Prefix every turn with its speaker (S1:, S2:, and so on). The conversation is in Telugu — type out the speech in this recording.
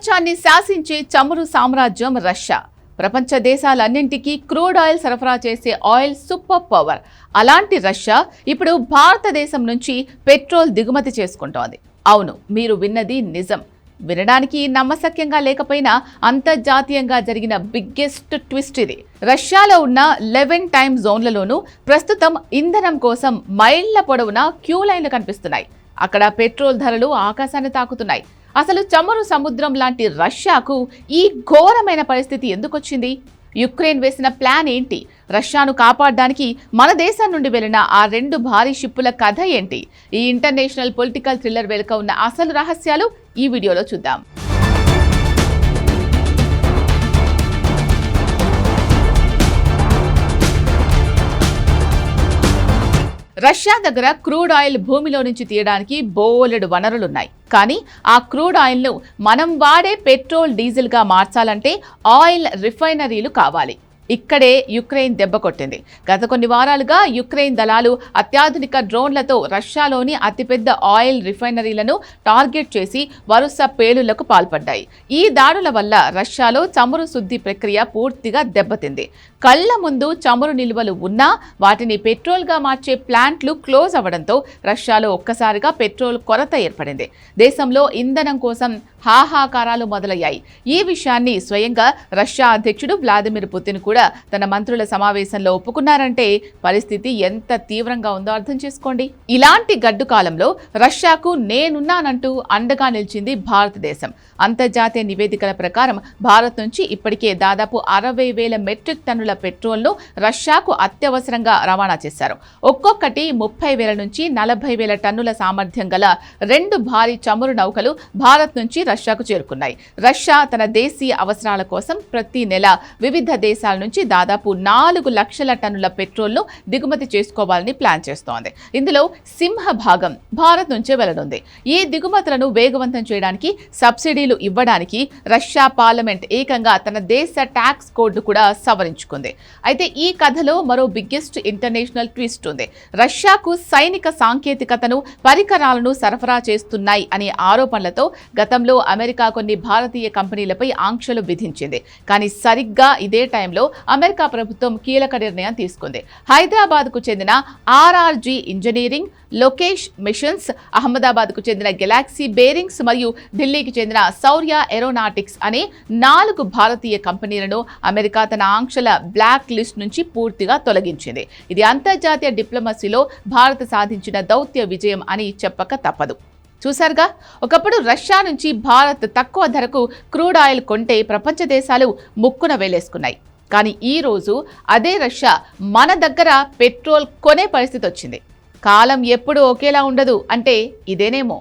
S1: ప్రపంచాన్ని శాసించే చమురు సామ్రాజ్యం రష్యా. ప్రపంచ దేశాలన్నింటికీ క్రూడ్ ఆయిల్ సరఫరా చేసే ఆయిల్ సూపర్ పవర్. అలాంటి రష్యా ఇప్పుడు భారతదేశం నుంచి పెట్రోల్ దిగుమతి చేసుకుంటోంది. అవును, మీరు విన్నది నిజం. వినడానికి నమ్మశక్యంగా లేకపోయినా అంతర్జాతీయంగా జరిగిన బిగ్గెస్ట్ ట్విస్ట్ ఇది. రష్యాలో ఉన్న 11 టైమ్ జోన్లలోనూ ప్రస్తుతం ఇంధనం కోసం మైళ్ల పొడవునా క్యూ లైన్లు కనిపిస్తున్నాయి. అక్కడ పెట్రోల్ ధరలు ఆకాశాన్ని తాకుతున్నాయి. అసలు చమురు సముద్రం లాంటి రష్యాకు ఈ ఘోరమైన పరిస్థితి ఎందుకొచ్చింది? యుక్రెయిన్ వేసిన ప్లాన్ ఏంటి? రష్యాను కాపాడడానికి మన దేశం నుండి వెళ్లిన ఆ 2 భారీ షిప్పుల కథ ఏంటి? ఈ ఇంటర్నేషనల్ పొలిటికల్ థ్రిల్లర్ వెనుక ఉన్న అసలు రహస్యాలు ఈ వీడియోలో చూద్దాం. రష్యా దగ్గర క్రూడ్ ఆయిల్ భూమిలో నుంచి తీయడానికి బోలెడు వనరులున్నాయి. కానీ ఆ క్రూడ్ ఆయిల్ను మనం వాడే పెట్రోల్, డీజిల్గా మార్చాలంటే ఆయిల్ రిఫైనరీలు కావాలి. ఇక్కడే యుక్రెయిన్ దెబ్బ కొట్టింది. గత కొన్ని వారాలుగా యుక్రెయిన్ దళాలు అత్యాధునిక డ్రోన్లతో రష్యాలోని అతిపెద్ద ఆయిల్ రిఫైనరీలను టార్గెట్ చేసి వరుస పేలుళ్లకు పాల్పడ్డాయి. ఈ దాడుల వల్ల రష్యాలో చమురు శుద్ధి ప్రక్రియ పూర్తిగా దెబ్బతింది. కళ్ల ముందు చమురు నిల్వలు ఉన్నా వాటిని పెట్రోల్గా మార్చే ప్లాంట్లు క్లోజ్ అవ్వడంతో రష్యాలో ఒక్కసారిగా పెట్రోల్ కొరత ఏర్పడింది. దేశంలో ఇంధనం కోసం హాహాకారాలు మొదలయ్యాయి. ఈ విషయాన్ని స్వయంగా రష్యా అధ్యక్షుడు వ్లాదిమిర్ పుతిన్ కూడా తన మంత్రుల సమావేశంలో ఒప్పుకున్నారంటే పరిస్థితి ఎంత తీవ్రంగా ఉందో అర్థం చేసుకోండి. ఇలాంటి గడ్డు కాలంలో రష్యాకు నేనున్నానంటూ అండగా నిలిచింది భారతదేశం. అంతర్జాతీయ నివేదికల ప్రకారం భారత్ నుంచి ఇప్పటికే దాదాపు 60,000 మెట్రిక్ టన్నుల పెట్రోల్ను రష్యాకు అత్యవసరంగా రవాణా చేశారు. ఒక్కొక్కటి 30,000 నుంచి 40,000 టన్నుల సామర్థ్యం గల 2 భారీ చమురు నౌకలు భారత్ నుంచి రష్యాకు చేరుకున్నాయి. రష్యా తన దేశీయ అవసరాల కోసం ప్రతి నెల వివిధ దేశాల నుంచి దాదాపు 4 లక్షల టన్నుల పెట్రోల్ను దిగుమతి చేసుకోవాలని ప్లాన్ చేస్తోంది. ఇందులో సింహభాగం భారత్ నుంచే వెళ్లనుంది. ఈ దిగుమతులను వేగవంతం చేయడానికి, సబ్సిడీలు ఇవ్వడానికి రష్యా పార్లమెంట్ ఏకంగా తన దేశ ట్యాక్స్ కోడ్ను కూడా సవరించుకుంది. అయితే ఈ కథలో మరో బిగ్గెస్ట్ ఇంటర్నేషనల్ ట్విస్ట్ ఉంది. రష్యాకు సైనిక సాంకేతికతను, పరికరాలను సరఫరా చేస్తున్నాయి అనే ఆరోపణలతో గతంలో అమెరికా కొన్ని భారతీయ కంపెనీలపై ఆంక్షలు విధించింది. కానీ సరిగ్గా ఇదే టైంలో అమెరికా ప్రభుత్వం కీలక నిర్ణయం తీసుకుంది. హైదరాబాద్కు చెందిన ఆర్ఆర్జీ ఇంజనీరింగ్, లోకేష్ మిషన్స్, అహ్మదాబాద్కు చెందిన గెలాక్సీ బేరింగ్స్ మరియు ఢిల్లీకి చెందిన శౌర్య ఏరోనాటిక్స్ అనే 4 భారతీయ కంపెనీలను అమెరికా తన ఆంక్షల బ్లాక్ లిస్ట్ నుంచి పూర్తిగా తొలగించింది. ఇది అంతర్జాతీయ డిప్లొమసీలో భారత్ సాధించిన దౌత్య విజయం అని చెప్పక తప్పదు. చూసారుగా, ఒకప్పుడు రష్యా నుంచి భారత్ తక్కువ ధరకు క్రూడ్ ఆయిల్ కొంటే ప్రపంచ దేశాలు ముక్కున వేలేసుకున్నాయి. కానీ ఈ రోజు అదే రష్యా మన దగ్గర పెట్రోల్ కొనే పరిస్థితి వచ్చింది. కాలం ఎప్పుడూ ఒకేలా ఉండదు అంటే ఇదేనేమో.